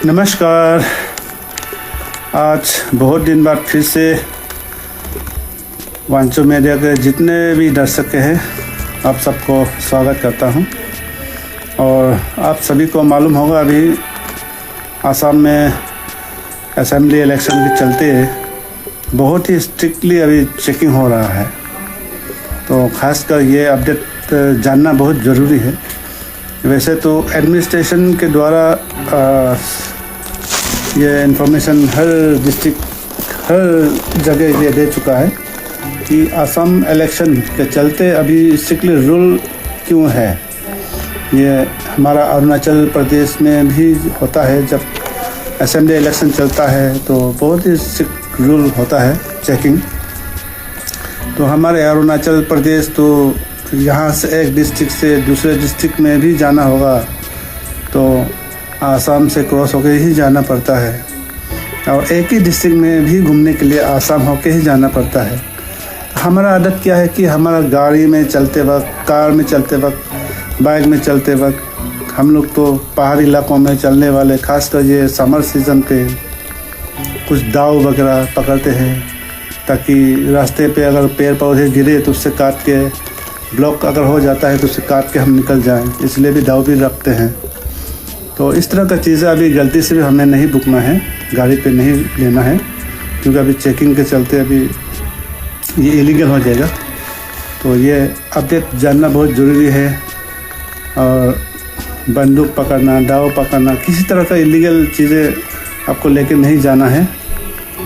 नमस्कार। आज बहुत दिन बाद फिर से वांचो मीडिया के जितने भी दर्शक हैं आप सबको स्वागत करता हूं। और आप सभी को मालूम होगा अभी आसाम में असेंबली इलेक्शन के चलते बहुत ही स्ट्रिक्टली अभी चेकिंग हो रहा है, तो खासकर ये अपडेट जानना बहुत ज़रूरी है। वैसे तो एडमिनिस्ट्रेशन के द्वारा ये इन्फॉर्मेशन हर डिस्ट्रिक्ट हर जगह ये दे चुका है कि आसाम इलेक्शन के चलते अभी स्ट्रिक्टली रूल क्यों है। ये हमारा अरुणाचल प्रदेश में भी होता है, जब असेंबली इलेक्शन चलता है तो बहुत ही स्ट्रिक्ट रूल होता है चेकिंग। तो हमारे अरुणाचल प्रदेश तो यहाँ से एक डिस्ट्रिक्ट से दूसरे डिस्ट्रिक्ट में भी जाना होगा तो आसाम से क्रॉस होकर ही जाना पड़ता है, और एक ही डिस्ट्रिक्ट में भी घूमने के लिए आसाम होकर ही जाना पड़ता है। हमारा आदत क्या है कि हमारा गाड़ी में चलते वक्त, कार में चलते वक्त, बाइक में चलते वक्त हम लोग तो पहाड़ी इलाकों में चलने वाले, खासकर ये समर सीज़न पे कुछ दाव वगैरह पकड़ते हैं ताकि रास्ते पे अगर पेड़ पौधे गिरे तो उससे काट के, ब्लॉक अगर हो जाता है तो उससे काट के हम निकल जाएं, इसलिए भी दाव भी रखते हैं। तो इस तरह का चीज़ें अभी गलती से भी हमें नहीं बुकना है, गाड़ी पे नहीं लेना है, क्योंकि अभी चेकिंग के चलते अभी ये इलीगल हो जाएगा। तो ये अपडेट जानना बहुत ज़रूरी है। और बंदूक पकड़ना, दाव पकड़ना, किसी तरह का इलीगल चीज़ें आपको लेके नहीं जाना है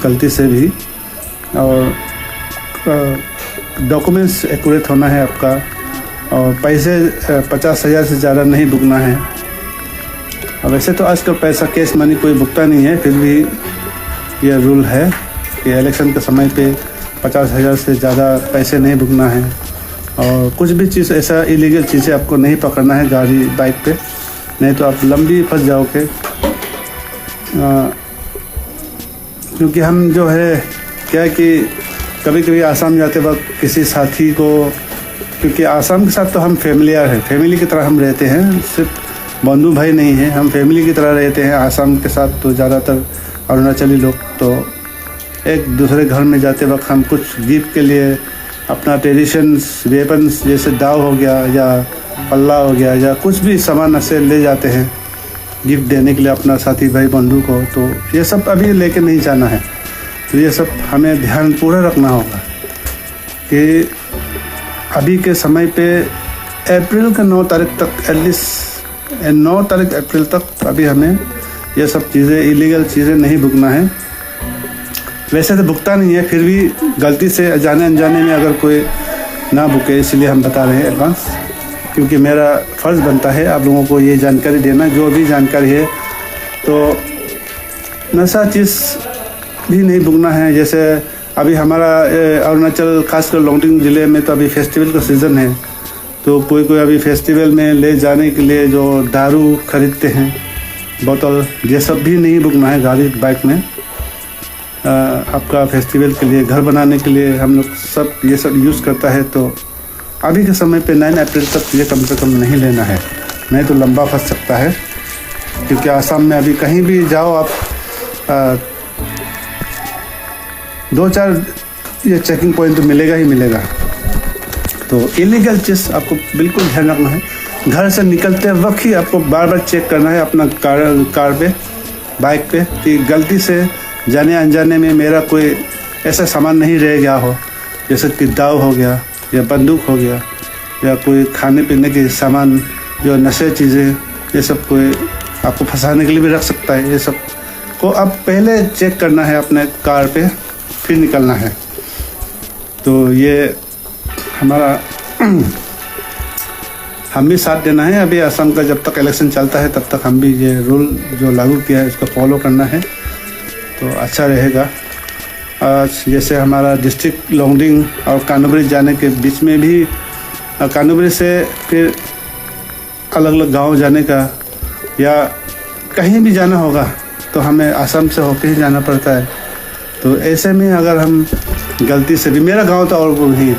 गलती से भी। और डॉक्यूमेंट्स एक्यूरेट होना है आपका, और पैसे 50,000 से ज़्यादा नहीं बुकना है। और वैसे तो आजकल पैसा कैश मनी कोई बुकता नहीं है, फिर भी ये रूल है कि इलेक्शन के समय पे 50,000 से ज़्यादा पैसे नहीं बुकना है। और कुछ भी चीज़ ऐसा इलीगल चीज़ें आपको नहीं पकड़ना है गाड़ी बाइक पे, नहीं तो आप लंबी फंस जाओगे। क्योंकि हम जो है क्या है कि कभी कभी आसाम जाते वक्त किसी साथी को, क्योंकि आसाम के साथ तो हम फैमिलियर हैं, फैमिली की तरह हम रहते हैं, सिर्फ बंधु भाई नहीं हैं, हम फैमिली की तरह रहते हैं आसाम के साथ। तो ज़्यादातर अरुणाचली लोग तो एक दूसरे घर में जाते वक्त हम कुछ गिफ्ट के लिए अपना ट्रेडिशंस वेपन्स जैसे दाव हो गया या पल्ला हो गया या कुछ भी सामान ऐसे ले जाते हैं गिफ्ट देने के लिए अपना साथी भाई बंधु को। तो ये सब अभी लेके नहीं जाना है। तो ये सब हमें ध्यान पूरा रखना होगा कि अभी के समय पे अप्रैल के 9 तारीख तक, एटलीस्ट 9 तारीख अप्रैल तक अभी हमें ये सब चीज़ें, इलीगल चीज़ें नहीं बुकना है। वैसे तो भुगता नहीं है, फिर भी गलती से जाने अनजाने में अगर कोई ना बुके, इसलिए हम बता रहे हैं एडवांस, क्योंकि मेरा फ़र्ज़ बनता है आप लोगों को ये जानकारी देना, जो भी जानकारी है। तो नशा चीज़ भी नहीं बुकना है। जैसे अभी हमारा अरुणाचल खासकर लोंगडिंग ज़िले में तो अभी फेस्टिवल का सीज़न है, तो कोई कोई अभी फेस्टिवल में ले जाने के लिए जो दारू खरीदते हैं, बोतल, ये सब भी नहीं बुकना है गाड़ी बाइक में। आपका फेस्टिवल के लिए, घर बनाने के लिए हम लोग सब ये सब यूज़ करता है। तो अभी के समय पे 9 अप्रैल तक ये कम से कम नहीं लेना है, नहीं तो लंबा फंस सकता है। क्योंकि आसाम में अभी कहीं भी जाओ आप 2-4 ये चेकिंग पॉइंट तो मिलेगा ही मिलेगा। तो इलीगल चीज़ आपको बिल्कुल ध्यान रखना है। घर से निकलते वक्त ही आपको बार बार चेक करना है अपना कार पे, बाइक पे, कि गलती से जाने अनजाने में मेरा कोई ऐसा सामान नहीं रह गया हो, जैसे कि दाव हो गया या बंदूक हो गया या कोई खाने पीने के सामान, जो नशे चीज़ें, ये सब कोई आपको फंसाने के लिए भी रख सकता है। ये सब को अब पहले चेक करना है अपने कार पे, फिर निकलना है। तो ये हमारा हम भी साथ देना है। अभी असम का जब तक इलेक्शन चलता है तब तक हम भी ये रूल जो लागू किया है उसको फॉलो करना है, तो अच्छा रहेगा। आज जैसे हमारा डिस्ट्रिक्ट लोंगडिंग और कानूबरी जाने के बीच में भी, कानूबरी से फिर अलग अलग गांव जाने का या कहीं भी जाना होगा तो हमें असम से होकर ही जाना पड़ता है। तो ऐसे में अगर हम गलती से भी, मेरा गांव तो और वो नहीं है,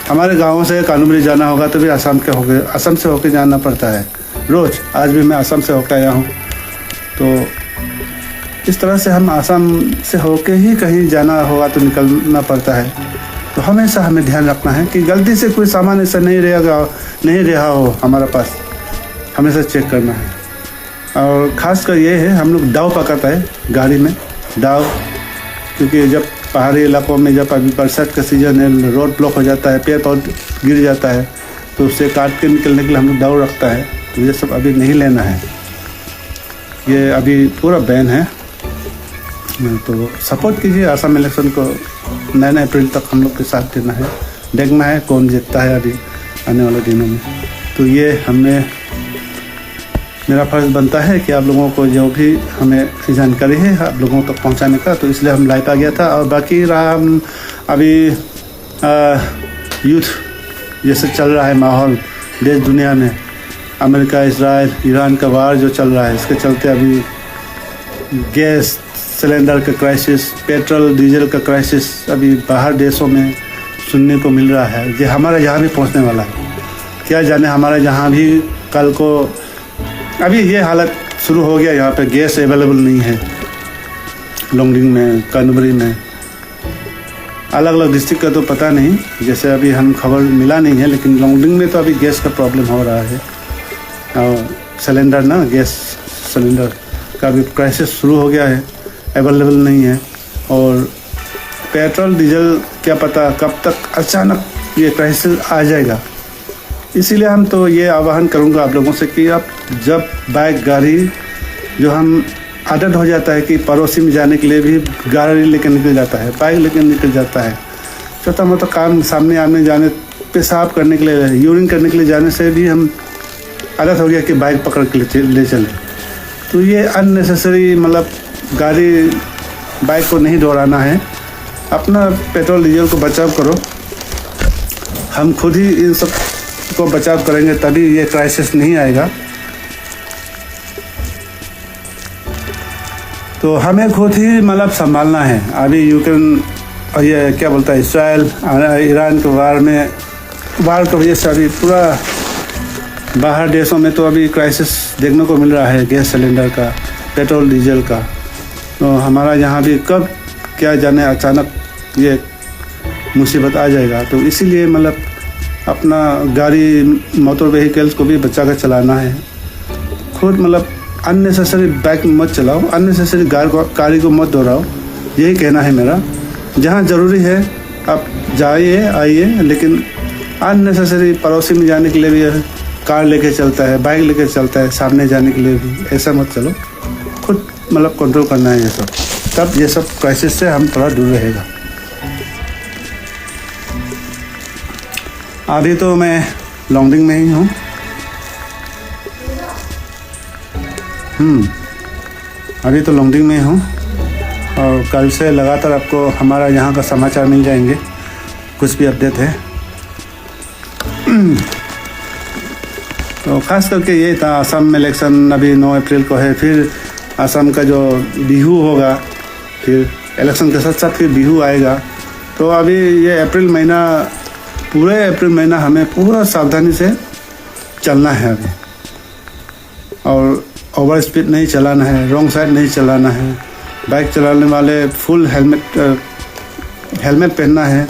हमारे गाँव से कानूबरी जाना होगा तो भी असम से होकर जाना पड़ता है रोज़। आज भी मैं असम से होकर आया हूँ। तो इस तरह से हम आसाम से होके ही कहीं जाना होगा तो निकलना पड़ता है। तो हमेशा हमें ध्यान रखना है कि गलती से कोई सामान ऐसा नहीं रहा हो हमारा पास, हमेशा चेक करना है। और ख़ासकर ये है हम लोग दाव पकड़ता है गाड़ी में, दाव, क्योंकि जब पहाड़ी इलाकों में जब अभी बरसात का सीज़न है, रोड ब्लॉक हो जाता है, पेड़ पौधे गिर जाता है, तो उससे काट के निकलने के लिए हम लोग दाव रखता है। तो ये सब अभी नहीं लेना है, ये अभी पूरा बैन है। तो सपोर्ट कीजिए आसाम इलेक्शन को, 9 अप्रैल तक हम लोग के साथ देना है, देखना है कौन जीतता है अभी आने वाले दिनों में। तो ये मेरा फ़र्ज़ बनता है कि आप लोगों को जो भी हमें जानकारी है आप लोगों तक पहुंचाने का, तो इसलिए हम लाइव आ गया था। और बाकी रहा हम अभी यूथ जैसे चल रहा है माहौल देश दुनिया में, अमेरिका, इजराइल, ईरान का वार जो चल रहा है, इसके चलते अभी गैस सिलेंडर का क्राइसिस, पेट्रोल डीजल का क्राइसिस अभी बाहर देशों में सुनने को मिल रहा है। ये हमारे यहाँ भी पहुँचने वाला है, क्या जाने हमारे यहाँ भी कल को। अभी ये हालत शुरू हो गया, यहाँ पे गैस अवेलेबल नहीं है लोंगडिंग में, कानबरी में, अलग अलग डिस्ट्रिक्ट का तो पता नहीं, जैसे अभी हम खबर मिला नहीं है, लेकिन लोंगडिंग में तो अभी गैस का प्रॉब्लम हो रहा है। और सिलेंडर ना, गैस सिलेंडर का भी क्राइसिस शुरू हो गया है, अवेलेबल नहीं है। और पेट्रोल डीजल क्या पता कब तक अचानक ये क्राइसिस आ जाएगा। इसीलिए हम तो ये आह्वान करूँगा आप लोगों से कि आप जब बाइक गाड़ी जो हम आदत हो जाता है कि पड़ोसी में जाने के लिए भी गाड़ी लेकर निकल जाता है, बाइक लेकर निकल जाता है, छोटा मोटा काम सामने आने जाने, पेशाब करने के लिए, यूरिन करने के लिए जाने से भी हम आदत हो गया कि बाइक पकड़ के ले चले। तो ये अननेसेसरी मतलब गाड़ी बाइक को नहीं दौड़ाना है, अपना पेट्रोल डीजल को बचाव करो। हम खुद ही इन सब को बचाव करेंगे तभी ये क्राइसिस नहीं आएगा। तो हमें खुद ही मतलब संभालना है। अभी यूक्रेन और ये क्या बोलता है इसराइल ईरान के वार की वजह से अभी पूरा बाहर देशों में तो अभी क्राइसिस देखने को मिल रहा है, गैस सिलेंडर का, पेट्रोल डीजल का। तो हमारा यहाँ भी कब क्या जाने अचानक ये मुसीबत आ जाएगा। तो इसीलिए मतलब अपना गाड़ी मोटर व्हीकल्स को भी बचा कर चलाना है। खुद मतलब अननेसेसरी बाइक मत चलाओ, अननेसेसरी गाड़ी को मत दोहराओ, यही कहना है मेरा। जहाँ ज़रूरी है आप जाइए आइए, लेकिन अननेसेसरी पड़ोसी में जाने के लिए भी कार लेके चलता है, बाइक लेके चलता है, सामने जाने के लिए भी ऐसा मत चलो। खुद मतलब कंट्रोल करना है ये सब, तब ये सब क्राइसिस से हम थोड़ा दूर रहेगा। अभी तो मैं लोंगडिंग में ही हूँ। अभी तो लोंगडिंग में हूँ और कल से लगातार आपको हमारा यहाँ का समाचार मिल जाएंगे, कुछ भी अपडेट है। तो ख़ास करके ये था असम में इलेक्शन अभी 9 अप्रैल को है, फिर असम का जो बिहू होगा, फिर इलेक्शन के साथ साथ फिर बिहू आएगा। तो अभी ये अप्रैल महीना, पूरे अप्रैल महीना हमें पूरा सावधानी से चलना है अभी, और ओवर स्पीड नहीं चलाना है, रॉन्ग साइड नहीं चलाना है, बाइक चलाने वाले फुल हेलमेट पहनना है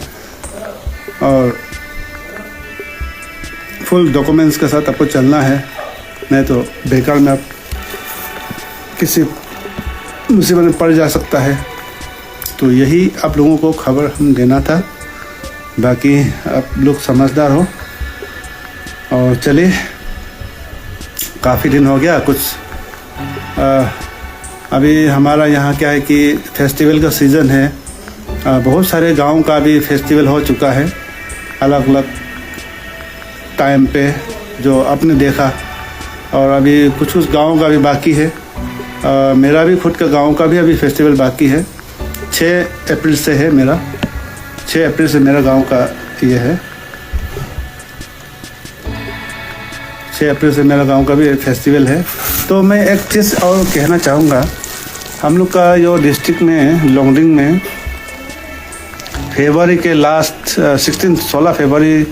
और फुल डॉक्यूमेंट्स के साथ आपको चलना है, नहीं तो बेकार में आप किसी मुसीबत में पड़ जा सकता है। तो यही आप लोगों को खबर हम देना था, बाकी आप लोग समझदार हो। और चलिए, काफ़ी दिन हो गया कुछ अभी हमारा यहाँ क्या है कि फेस्टिवल का सीज़न है, बहुत सारे गाँव का भी फेस्टिवल हो चुका है अलग अलग टाइम पे जो आपने देखा, और अभी कुछ गाँव का भी बाकी है। मेरा भी खुद का गाँव का भी अभी फेस्टिवल बाकी है, 6 अप्रैल से है मेरा, 6 अप्रैल से मेरा गांव का ये है, 6 अप्रैल से मेरा गांव का भी फेस्टिवल है। तो मैं एक चीज़ और कहना चाहूँगा, हम लोग का जो डिस्ट्रिक्ट में लोंगडिंग में फरवरी के लास्ट 16 फरवरी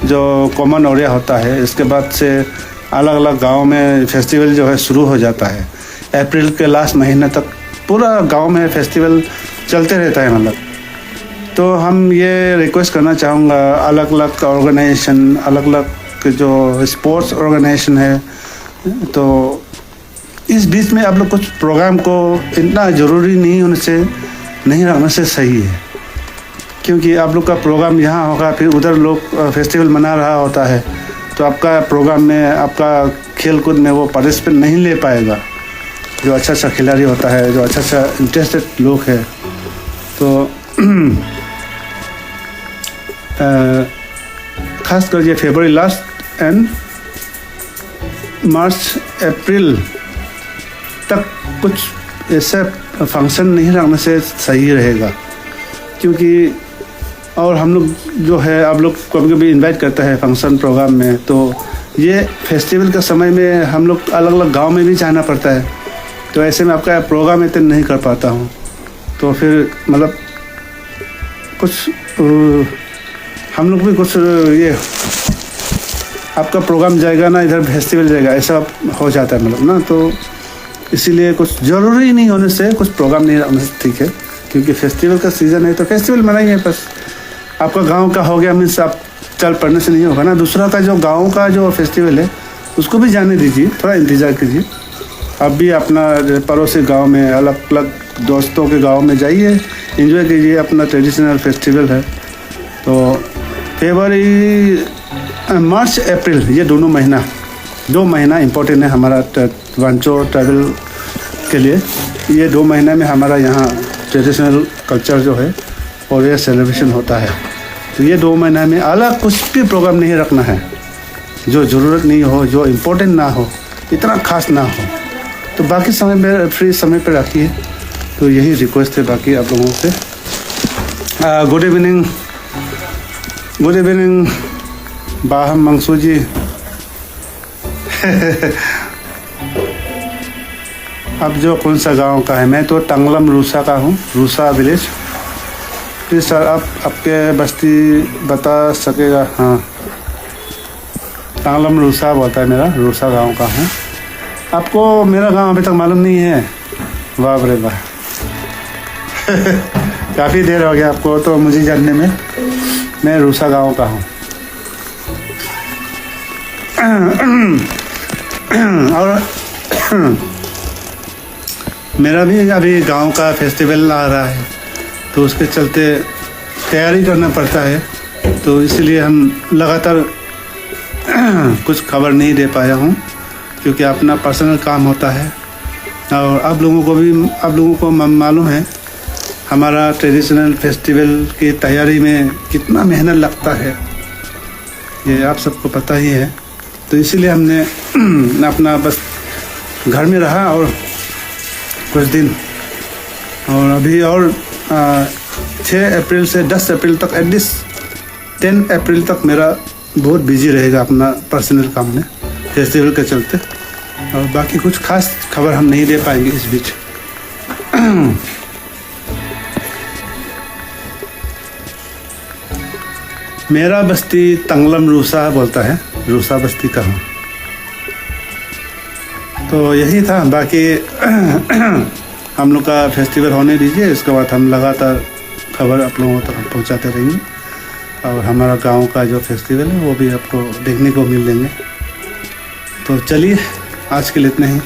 जो कॉमन ओरिया होता है, इसके बाद से अलग अलग गाँव में फेस्टिवल जो है शुरू हो जाता है। अप्रैल के लास्ट महीने तक पूरा गांव में फेस्टिवल चलते रहता है मतलब। तो हम ये रिक्वेस्ट करना चाहूँगा अलग अलग ऑर्गेनाइजेशन, अलग अलग जो स्पोर्ट्स ऑर्गेनाइजेशन है, तो इस बीच में आप लोग कुछ प्रोग्राम को इतना ज़रूरी नहीं होने से नहीं रखने से सही है, क्योंकि आप लोग का प्रोग्राम यहाँ होगा, फिर उधर लोग फेस्टिवल मना रहा होता है, तो आपका प्रोग्राम में, आपका खेल कूद में वो पार्टिसिपेट नहीं ले पाएगा जो अच्छा खिलाड़ी होता है, जो अच्छा इंटरेस्टेड लोग है। तो खास कर ये फरवरी लास्ट एंड मार्च अप्रैल तक कुछ ऐसा फंक्शन नहीं रखने से सही रहेगा, क्योंकि और हम लोग जो है आप लोग कभी कभी इनवाइट करता है फंक्शन प्रोग्राम में, तो ये फेस्टिवल के समय में हम लोग अलग अलग गांव में भी जाना पड़ता है, तो ऐसे में आपका प्रोग्राम इतना नहीं कर पाता हूँ। तो फिर मतलब कुछ हम लोग भी कुछ ये आपका प्रोग्राम जाएगा ना, इधर फेस्टिवल जाएगा, ऐसा हो जाता है मतलब ना। तो इसीलिए कुछ ज़रूरी नहीं होने से कुछ प्रोग्राम नहीं रखने से ठीक है, क्योंकि फेस्टिवल का सीज़न है तो फेस्टिवल मनाइए बस। आपका गांव का हो गया मीन्स आप चल पड़ने से नहीं होगा ना, दूसरा का जो गांव का जो फेस्टिवल है उसको भी जाने दीजिए, थोड़ा इंतज़ार कीजिए। आप भी अपना पड़ोसी गांव में, अलग अलग दोस्तों के गांव में जाइए, एंजॉय कीजिए, अपना ट्रेडिशनल फेस्टिवल है। तो फरवरी, मार्च, अप्रैल ये दो महीना इम्पोर्टेंट है हमारा वांचो ट्रैवल के लिए। ये 2 महीने में हमारा यहाँ ट्रेडिशनल कल्चर जो है और ये सेलिब्रेशन होता है। तो ये 2 महीने में अलग कुछ भी प्रोग्राम नहीं रखना है, जो ज़रूरत नहीं हो, जो इम्पोर्टेंट ना हो, इतना खास ना हो। तो बाकी समय में फ्री समय पर रखिए। तो यही रिक्वेस्ट है बाकी आप लोगों से। गुड इवनिंग बाहम मंगसू जी। अब जो कौन सा गांव का है? मैं तो टंगलम रूसा का हूँ, रूसा विलेज। प्लीज़ सर आप आपके बस्ती बता सकेगा? हाँ, टंगलम रूसा बोलता है, मेरा रूसा गांव का हूँ। आपको मेरा गांव अभी तक मालूम नहीं है? वाह रे वाह। काफ़ी देर हो गया आपको तो मुझे जानने में। मैं रूसा गांव का हूँ। और मेरा भी अभी गांव का फेस्टिवल आ रहा है, तो उसके चलते तैयारी करना पड़ता है, तो इसलिए हम लगातार कुछ खबर नहीं दे पाया हूँ, क्योंकि अपना पर्सनल काम होता है। और आप लोगों को मालूम है हमारा ट्रेडिशनल फेस्टिवल की तैयारी में कितना मेहनत लगता है, ये आप सबको पता ही है। तो इसीलिए हमने अपना बस घर में रहा और कुछ दिन, और अभी और 6 अप्रैल से 10 अप्रैल तक, एटलीस्ट 10 अप्रैल तक मेरा बहुत बिजी रहेगा अपना पर्सनल काम में फेस्टिवल के चलते। और बाकी कुछ खास खबर हम नहीं दे पाएंगे इस बीच। मेरा बस्ती तंगलम रूसा बोलता है, रूसा बस्ती का हूँ। तो यही था, बाकी हम लोग का फेस्टिवल होने दीजिए, इसके बाद हम लगातार खबर आप लोगों तक पहुँचाते रहेंगे, और हमारा गांव का जो फेस्टिवल है वो भी आपको देखने को मिल लेंगे। तो चलिए आज के लिए इतना ही।